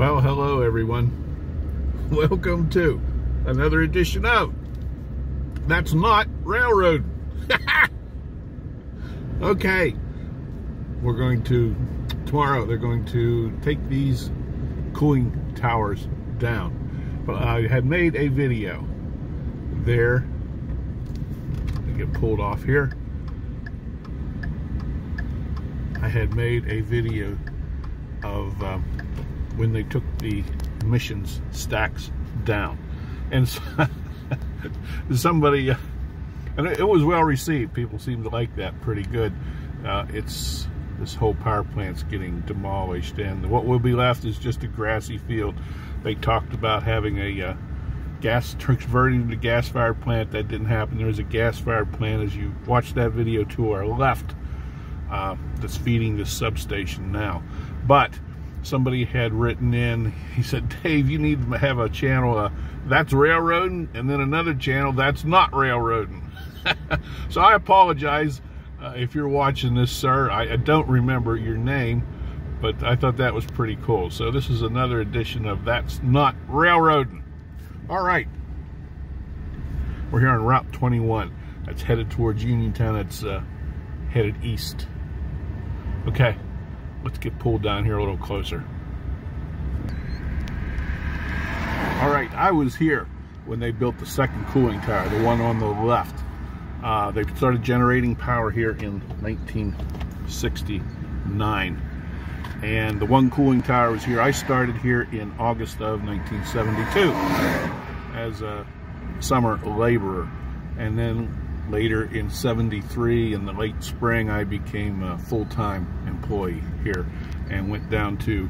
Well, hello everyone. Welcome to another edition of That's Not Railroad. Okay, tomorrow they're going to take these cooling towers down. But I had made a video there. Let me get pulled off here. I had made a video of when they took the emissions stacks down, and so, somebody and it was well received. People seem to like that pretty good. It's this whole power plant's getting demolished, and what will be left is just a grassy field. They talked about having a converting to gas-fired plant. That didn't happen. There's a gas-fired plant, as you watch that video to our left, that's feeding this substation now. But somebody had written in, he said, Dave, you need to have a channel that's railroading, and then another channel that's not railroading. So I apologize if you're watching this, sir. I don't remember your name, but I thought that was pretty cool. So this is another edition of That's Not Railroading. All right, we're here on Route 21. That's headed towards Uniontown. It's headed east. Okay, let's get pulled down here a little closer. All right, I was here when they built the second cooling tower, the one on the left. They started generating power here in 1969. And the one cooling tower was here. I started here in August of 1972 as a summer laborer. And then later in 73, in the late spring, I became a full-time employee here and went down to,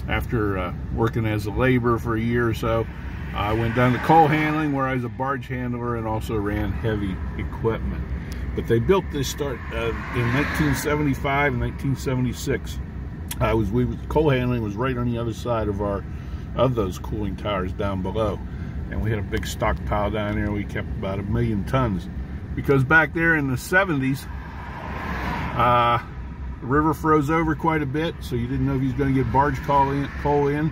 after working as a laborer for a year or so, I went down to coal handling, where I was a barge handler and also ran heavy equipment. But they built this in 1975 and 1976. Coal handling was right on the other side of those cooling towers down below, and we had a big stockpile down there. We kept about 1 million tons. Because back there in the 70s, the river froze over quite a bit, so you didn't know if you was going to get barge coal in,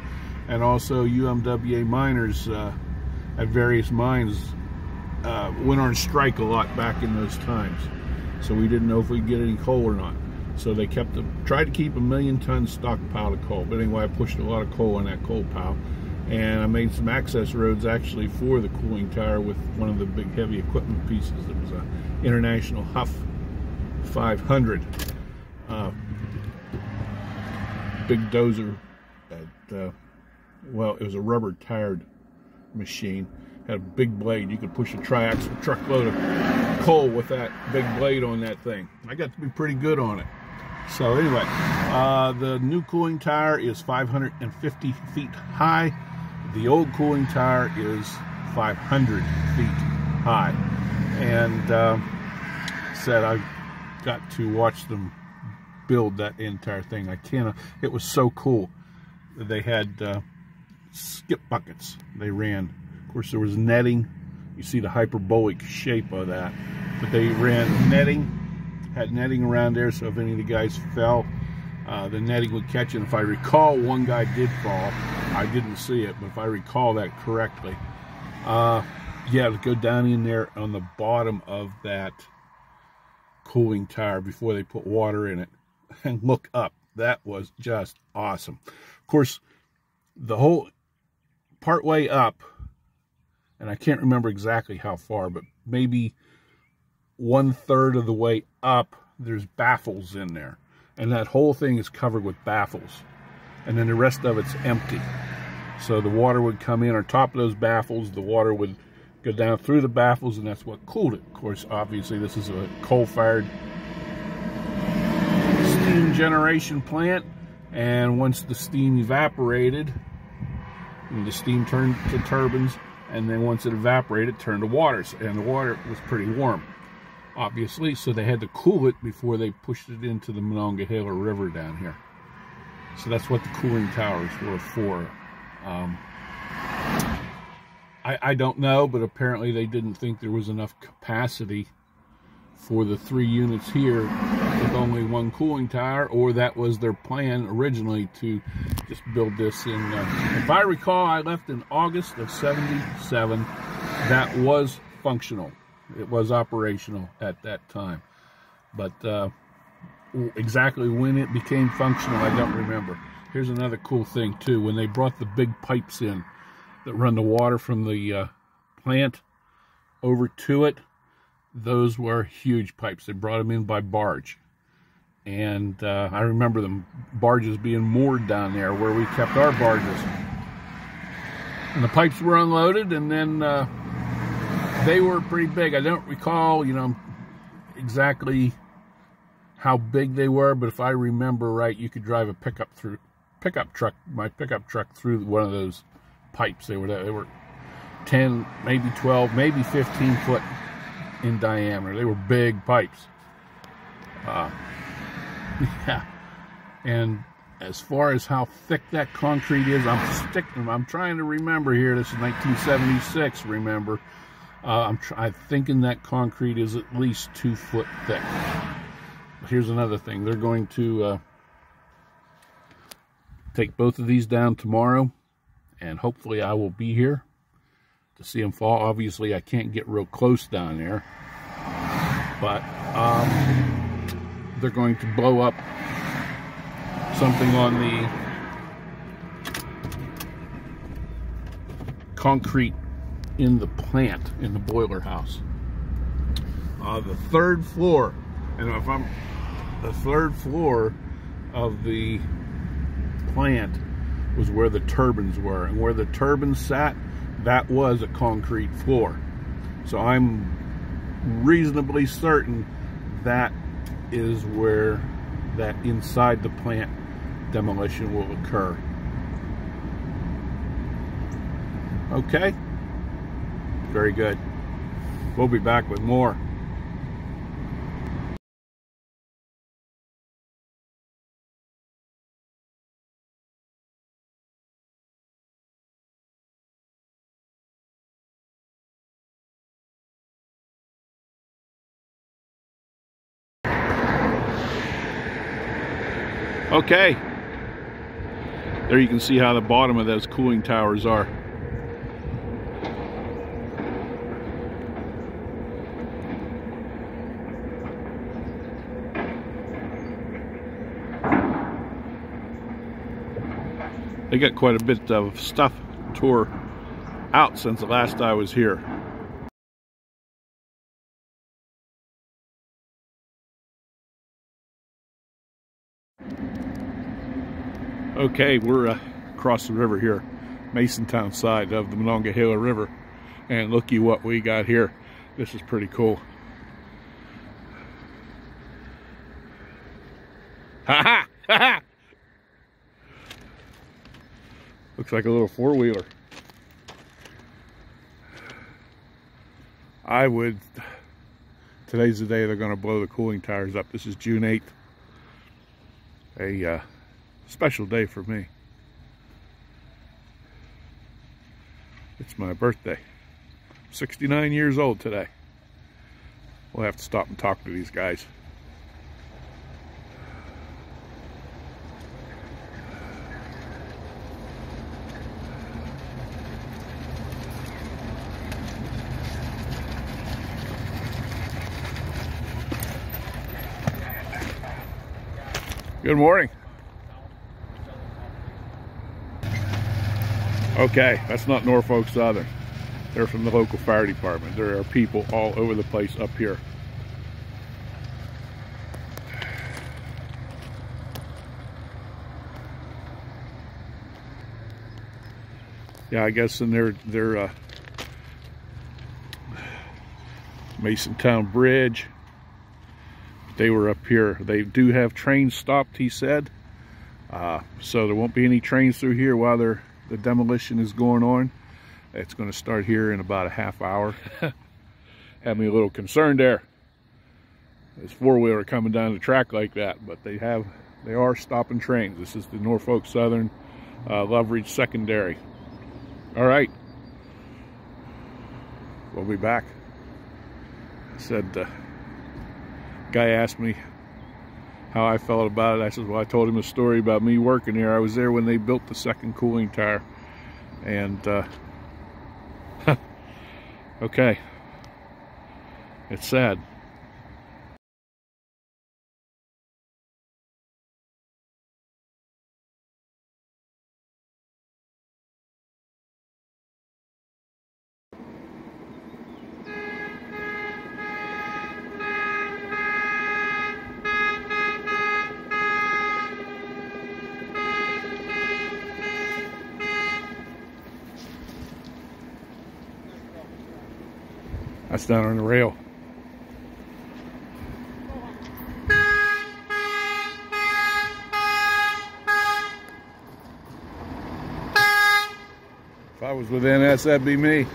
and also UMWA miners at various mines went on strike a lot back in those times. So we didn't know if we'd get any coal or not. So they tried to keep 1 million ton stockpile of coal. But anyway, I pushed a lot of coal in that coal pile. And I made some access roads actually for the cooling tower with one of the big heavy equipment pieces. It was a International Huff 500. Big dozer. Well, it was a rubber tired machine. Had a big blade. You could push a triaxle truckload of coal with that big blade on that thing. I got to be pretty good on it. So anyway, the new cooling tower is 550 feet high. The old cooling tower is 500 feet high. And said I got to watch them build that entire thing. It was so cool. They had skip buckets they ran. Of course, there was netting. You see the hyperbolic shape of that. But they ran netting, had netting around there, so if any of the guys fell, the netting would catch it. If I recall, one guy did fall. I didn't see it, but if I recall that correctly, yeah, to go down in there on the bottom of that cooling tower before they put water in it and look up. That was just awesome. Of course, the whole part way up, and I can't remember exactly how far, but maybe 1/3 of the way up, there's baffles in there. And that whole thing is covered with baffles. And then the rest of it's empty. So the water would come in on top of those baffles. The water would go down through the baffles, and that's what cooled it. Of course, obviously, this is a coal-fired steam generation plant. And once the steam evaporated, the steam turned to turbines. And then once it evaporated, it turned to water. And the water was pretty warm, obviously. So they had to cool it before they pushed it into the Monongahela River down here. So that's what the cooling towers were for. I don't know, but apparently they didn't think there was enough capacity for the 3 units here with only one cooling tower, or that was their plan originally, to just build this in, if I recall, I left in August of '77. That was functional. It was operational at that time. But exactly when it became functional, I don't remember. Here's another cool thing, too. When they brought the big pipes in that run the water from the plant over to it, those were huge pipes. They brought them in by barge. And I remember them barges being moored down there where we kept our barges. And the pipes were unloaded, and then they were pretty big. I don't recall, you know, exactly how big they were, but if I remember right, you could drive a my pickup truck through one of those pipes. They were 10, maybe 12, maybe 15 foot in diameter. They were big pipes. Yeah. And as far as how thick that concrete is, I'm trying to remember here. This is 1976. Remember, I'm thinking that concrete is at least 2 foot thick. Here's another thing. They're going to take both of these down tomorrow, and hopefully I will be here to see them fall. Obviously, I can't get real close down there, but they're going to blow up something on the concrete in the plant, in the boiler house. The third floor, and if I'm the third floor of the plant was where the turbines were, and where the turbines sat, that was a concrete floor. So I'm reasonably certain that is where that inside the plant demolition will occur. Okay, very good. We'll be back with more. Okay, there you can see how the bottom of those cooling towers are. They got quite a bit of stuff tore out since the last I was here. Okay, we're across the river here, Masontown side of the Monongahela River, and looky what we got here. This is pretty cool. Ha ha! Ha ha! Looks like a little four-wheeler. Today's the day they're going to blow the cooling towers up. This is June 8th. A special day for me. It's my birthday. 69 years old today. We'll have to stop and talk to these guys. Good morning. Okay, that's not Norfolk Southern. They're from the local fire department. There are people all over the place up here. Yeah, I guess in their Masontown Bridge, they were up here. They do have trains stopped, he said. So there won't be any trains through here while the demolition is going on. It's going to start here in about a half hour. Had me a little concerned there. This four-wheeler coming down the track like that, but they are stopping trains. This is the Norfolk Southern Loveridge Secondary. All right, we'll be back. I said, guy asked me how I felt about it. I said, well, I told him a story about me working there. I was there when they built the second cooling tower. And, okay. It's sad. That's down on the rail. If I was with NS, that'd be me.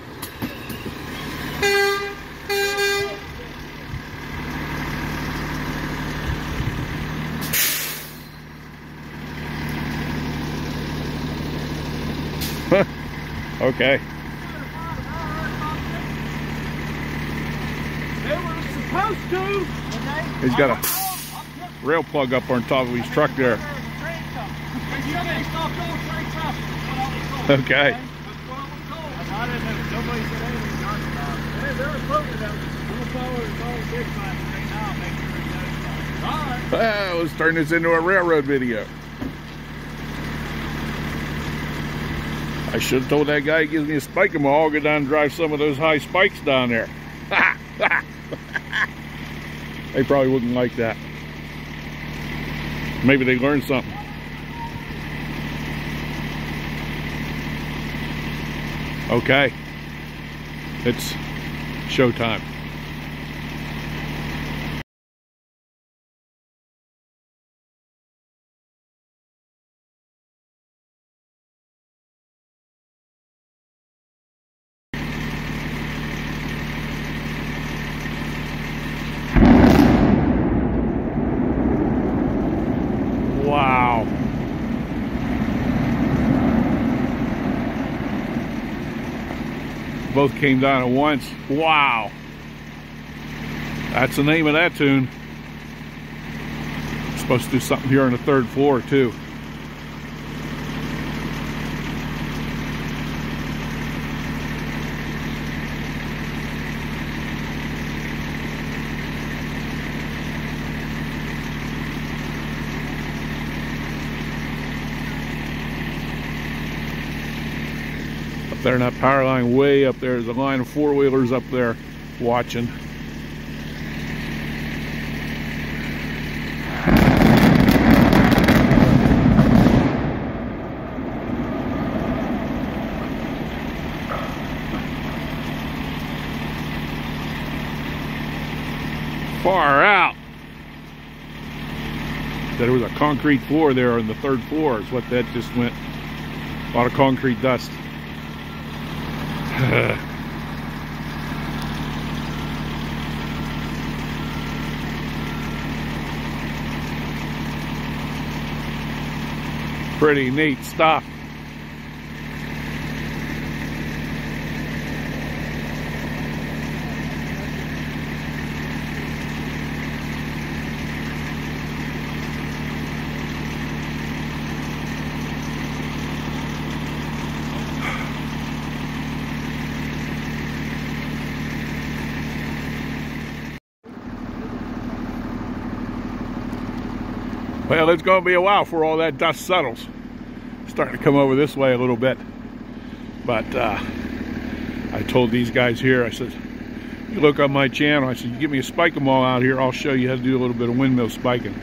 Okay. He's got a rail plug up on top of his truck there. Okay. Let's turn this into a railroad video. I should have told that guy he gives me a spike and I'll go down and drive some of those high spikes down there. They probably wouldn't like that. Maybe they learned something. Okay. It's showtime. Wow. Both came down at once. Wow. That's the name of that tune. Supposed to do something here on the third floor too. There in that power line way up there, there's a line of four-wheelers up there watching. Far out. There was a concrete floor there on the third floor is what that just went. A lot of concrete dust. Pretty neat stuff. Well, it's going to be a while before all that dust settles. Starting to come over this way a little bit. But I told these guys here, I said, you look on my channel, I said, you give me a spike 'em all out here, I'll show you how to do a little bit of windmill spiking.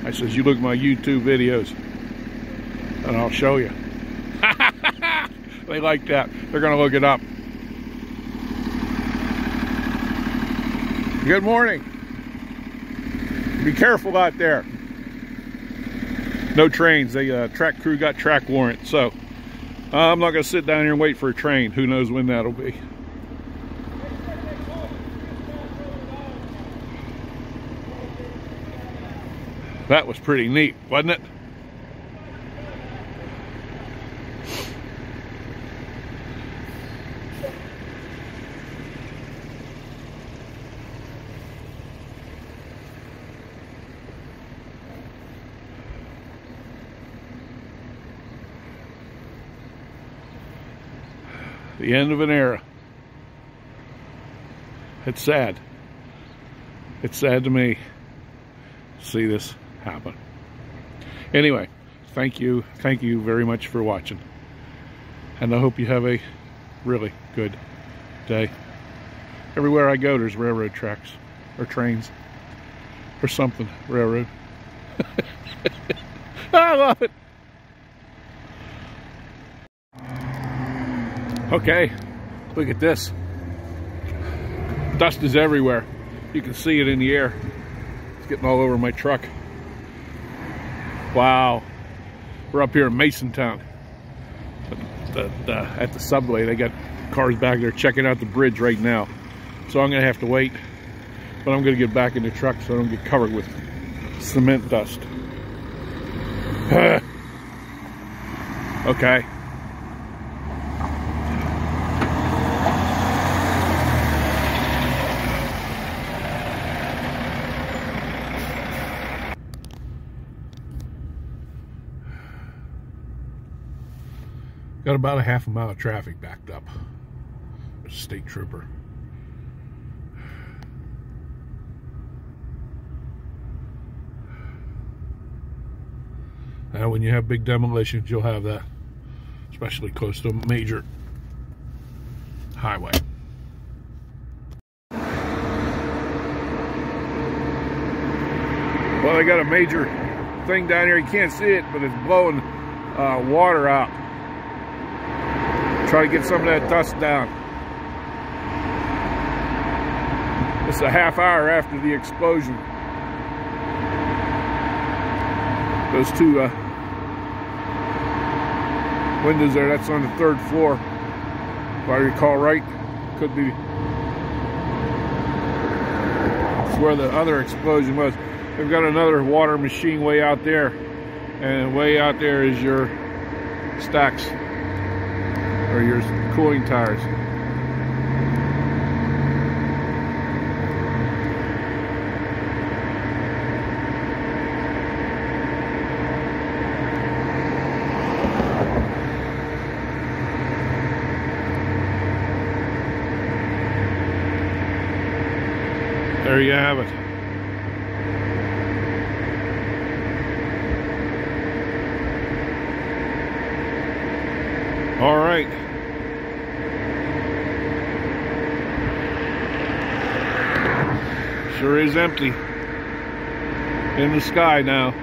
I says, you look at my YouTube videos and I'll show you. They like that. They're going to look it up. Good morning. Be careful out there. No trains. The track crew got track warrant, so I'm not going to sit down here and wait for a train. Who knows when that'll be. That was pretty neat, wasn't it? The end of an era. It's sad. It's sad to me to see this happen. Anyway, thank you very much for watching. And I hope you have a really good day. Everywhere I go, there's railroad tracks, or trains, or something, railroad. I love it. Okay, look at this. Dust is everywhere. You can see it in the air. It's getting all over my truck. Wow. We're up here in Masontown. At the subway, they got cars back there checking out the bridge right now. So I'm gonna have to wait. But I'm gonna get back in the truck so I don't get covered with cement dust. Okay. Got about a half a mile of traffic backed up. There's a state trooper. Now, when you have big demolitions, you'll have that, especially close to a major highway. Well, they got a major thing down here. You can't see it, but it's blowing water out. Try to get some of that dust down. It's a half hour after the explosion. Those two windows there, that's on the 3rd floor. If I recall right, could be. That's where the other explosion was. They've got another water machine way out there. And way out there is your stacks. Or your cooling tires. There you have it. All right. Sure is empty in the sky now.